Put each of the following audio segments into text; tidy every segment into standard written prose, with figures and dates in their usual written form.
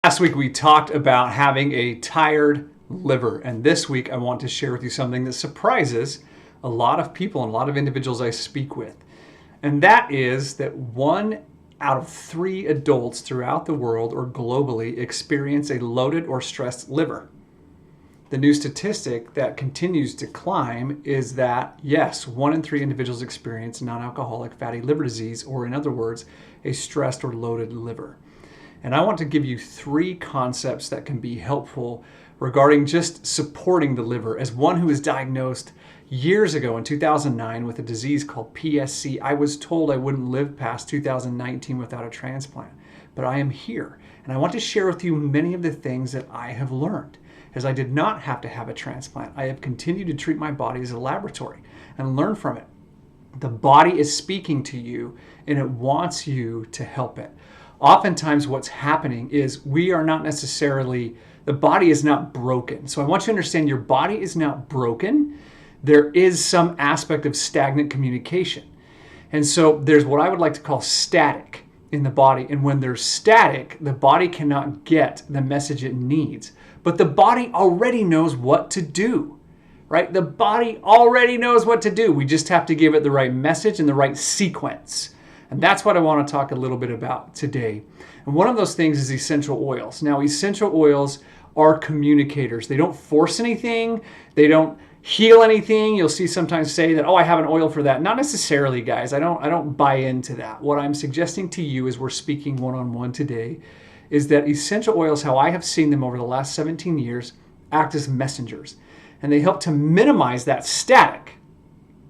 Last week we talked about having a tired liver, and this week I want to share with you something that surprises a lot of people and a lot of individuals I speak with. And that is that 1 out of 3 adults throughout the world or globally experience a loaded or stressed liver. The new statistic that continues to climb is that, yes, 1 in 3 individuals experience non-alcoholic fatty liver disease, or in other words, a stressed or loaded liver. And I want to give you 3 concepts that can be helpful regarding just supporting the liver. As one who was diagnosed years ago in 2009 with a disease called PSC, I was told I wouldn't live past 2019 without a transplant. But I am here, and I want to share with you many of the things that I have learned. As I did not have to have a transplant, I have continued to treat my body as a laboratory and learn from it. The body is speaking to you, and it wants you to help it. Oftentimes what's happening is the body is not broken. So I want you to understand your body is not broken. There is some aspect of stagnant communication. And so there's what I would like to call static in the body. And when there's static, the body cannot get the message it needs. But the body already knows what to do, right? The body already knows what to do. We just have to give it the right message and the right sequence. And that's what I want to talk a little bit about today. And one of those things is essential oils. Now, essential oils are communicators. They don't force anything. They don't heal anything. You'll see sometimes say that, oh, I have an oil for that. Not necessarily, guys. I don't buy into that. What I'm suggesting to you as we're speaking one-on-one today is that essential oils, how I have seen them over the last 17 years, act as messengers. And they help to minimize that static,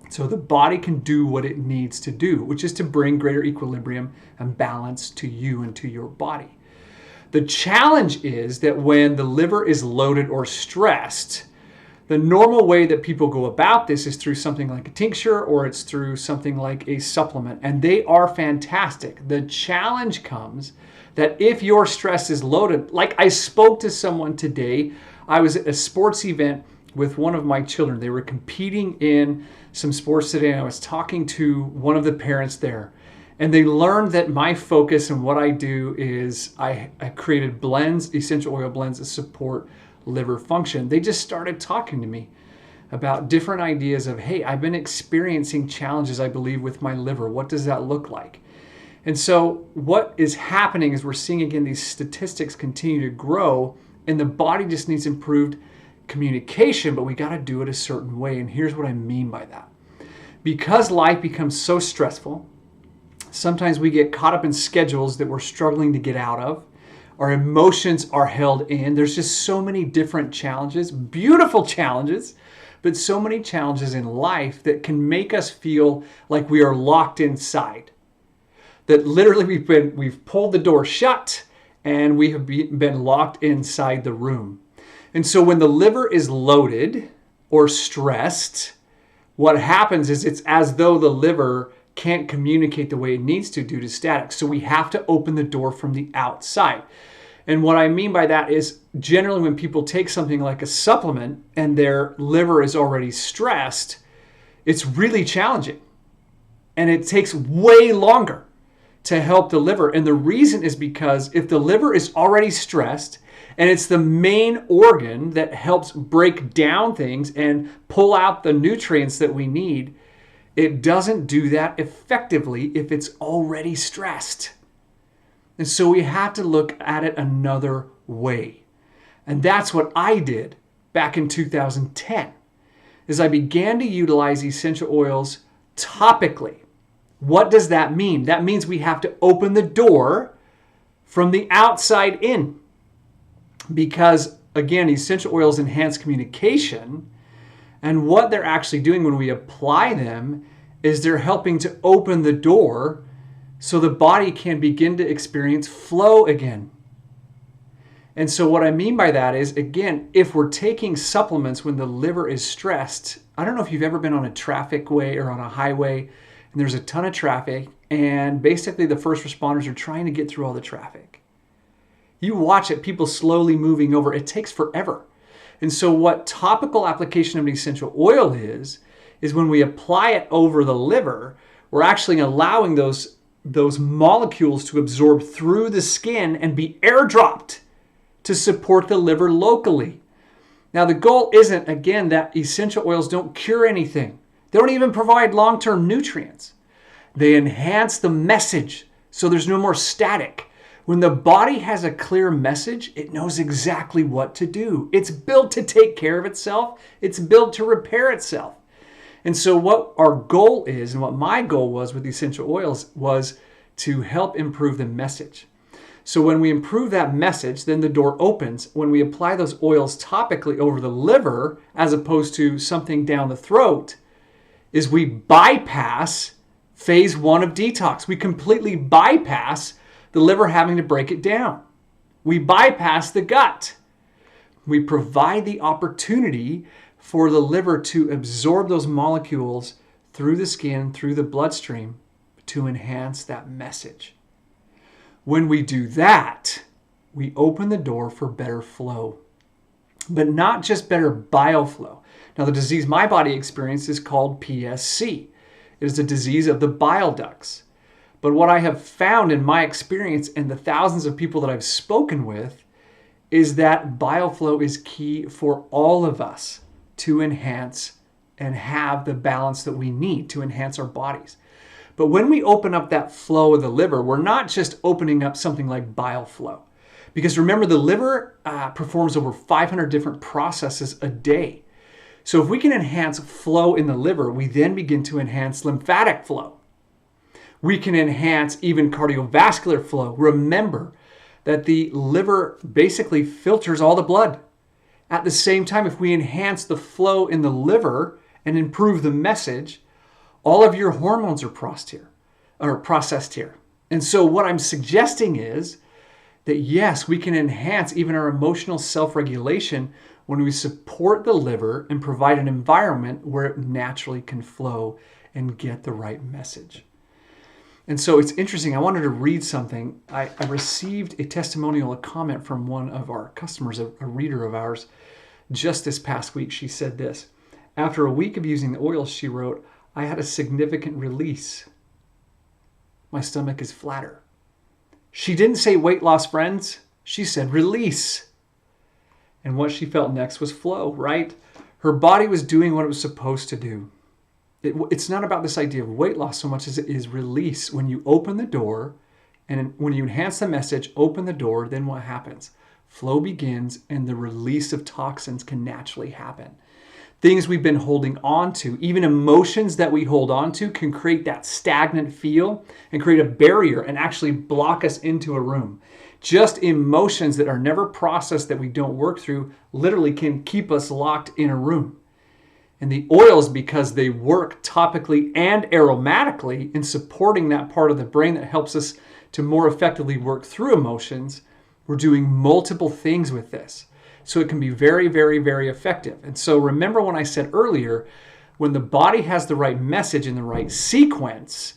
so the body can do what it needs to do, which is to bring greater equilibrium and balance to you and to your body. The challenge is that when the liver is loaded or stressed, the normal way that people go about this is through something like a tincture, or it's through something like a supplement, and they are fantastic. The challenge comes that if your stress is loaded, like I spoke to someone today, I was at a sports event with one of my children. They were competing in some sports today, and I was talking to one of the parents there. And they learned that my focus and what I do is I created blends, essential oil blends that support liver function. They just started talking to me about different ideas of, hey, I've been experiencing challenges, I believe, with my liver. What does that look like? And so what is happening is we're seeing, again, these statistics continue to grow, and the body just needs improved communication, but we got to do it a certain way. And here's what I mean by that. Because life becomes so stressful, sometimes we get caught up in schedules that we're struggling to get out of. Our emotions are held in. There's just so many different challenges, beautiful challenges, but so many challenges in life that can make us feel like we are locked inside. That literally we've pulled the door shut and we have been locked inside the room. And so when the liver is loaded or stressed, what happens is it's as though the liver can't communicate the way it needs to due to static. So we have to open the door from the outside. And what I mean by that is generally when people take something like a supplement and their liver is already stressed, it's really challenging. And it takes way longer to help the liver. And the reason is because if the liver is already stressed, and it's the main organ that helps break down things and pull out the nutrients that we need, it doesn't do that effectively if it's already stressed. And so we have to look at it another way. And that's what I did back in 2010, is I began to utilize essential oils topically. What does that mean? That means we have to open the door from the outside in. Because, again, essential oils enhance communication, and what they're actually doing when we apply them is they're helping to open the door so the body can begin to experience flow again. And so what I mean by that is, again, if we're taking supplements when the liver is stressed, I don't know if you've ever been on a traffic way or on a highway and there's a ton of traffic, and basically the first responders are trying to get through all the traffic. You watch it, people slowly moving over. It takes forever. And so what topical application of an essential oil is when we apply it over the liver, we're actually allowing those molecules to absorb through the skin and be airdropped to support the liver locally. Now, the goal isn't, again, that essential oils don't cure anything. They don't even provide long-term nutrients. They enhance the message so there's no more static. When the body has a clear message, it knows exactly what to do. It's built to take care of itself. It's built to repair itself. And so what our goal is, and what my goal was with essential oils, was to help improve the message. So when we improve that message, then the door opens. When we apply those oils topically over the liver, as opposed to something down the throat, is we bypass phase 1 of detox. We completely bypass the liver having to break it down. We bypass the gut. We provide the opportunity for the liver to absorb those molecules through the skin, through the bloodstream, to enhance that message. When we do that, we open the door for better flow, but not just better bioflow. Now, the disease my body experienced is called PSC. It is a disease of the bile ducts. But what I have found in my experience and the thousands of people that I've spoken with is that bioflow is key for all of us to enhance and have the balance that we need to enhance our bodies. But when we open up that flow of the liver, we're not just opening up something like bile flow. Because remember, the liver performs over 500 different processes a day. So if we can enhance flow in the liver, we then begin to enhance lymphatic flow. We can enhance even cardiovascular flow. Remember that the liver basically filters all the blood. At the same time, if we enhance the flow in the liver and improve the message, all of your hormones are processed here. And so what I'm suggesting is that yes, we can enhance even our emotional self-regulation when we support the liver and provide an environment where it naturally can flow and get the right message. And so it's interesting. I wanted to read something. I received a testimonial, a comment from one of our customers, a reader of ours, just this past week. She said this: after a week of using the oils, she wrote, I had a significant release. My stomach is flatter. She didn't say weight loss, friends. She said release. And what she felt next was flow, right? Her body was doing what it was supposed to do. It's not about this idea of weight loss so much as it is release. When you open the door and when you enhance the message, open the door, then what happens? Flow begins and the release of toxins can naturally happen. Things we've been holding on to, even emotions that we hold on to, can create that stagnant feel and create a barrier and actually block us into a room. Just emotions that are never processed, that we don't work through, literally can keep us locked in a room. And the oils, because they work topically and aromatically in supporting that part of the brain that helps us to more effectively work through emotions, we're doing multiple things with this. So it can be very, very, very effective. And so remember when I said earlier, when the body has the right message in the right sequence,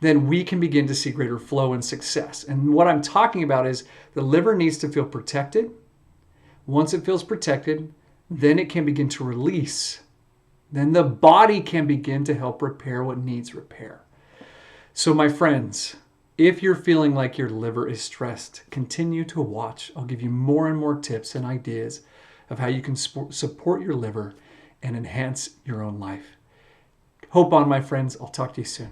then we can begin to see greater flow and success. And what I'm talking about is the liver needs to feel protected. Once it feels protected, then it can begin to release. Then the body can begin to help repair what needs repair. So my friends, if you're feeling like your liver is stressed, continue to watch. I'll give you more and more tips and ideas of how you can support your liver and enhance your own life. Hope on, my friends. I'll talk to you soon.